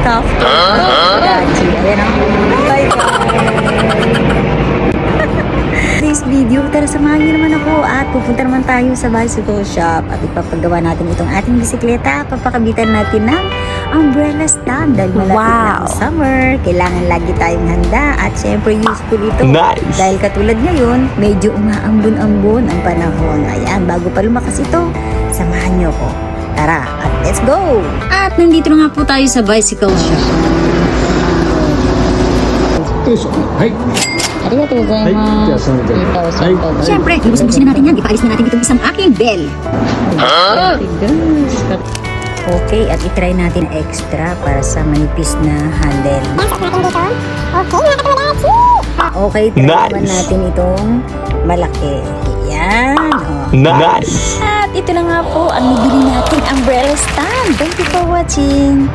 helicopter. Gachi. Ayan o. Bye Today's video, tara samahan niyo naman ako at pupunta naman tayo sa bicycle shop at ipapagawa natin itong ating bisikleta. Papakabitan natin ng umbrella stand dahil malapit na ang summer. Kailangan lagi tayong handa at syempre useful ito. Nice. Dahil katulad ngayon, medyo umaambon-ambon ang panahon. Ayan, bago pa lumakas ito, samahan niyo ko. Tara, at let's go! At nandito na nga po tayo sa bicycle shop. はい。ありがとうございます。はい。 Siyempre, lubos-lubosin na natin yan. Ipaalis na natin itong isang aking bell. Okay, at itry natin extra para sa manipis na handle. Okay, try naman Nice. natin itong malaki. Yan. Oh. Nice. At ito na nga po ang nabili natin umbrella stand. Thank you for watching.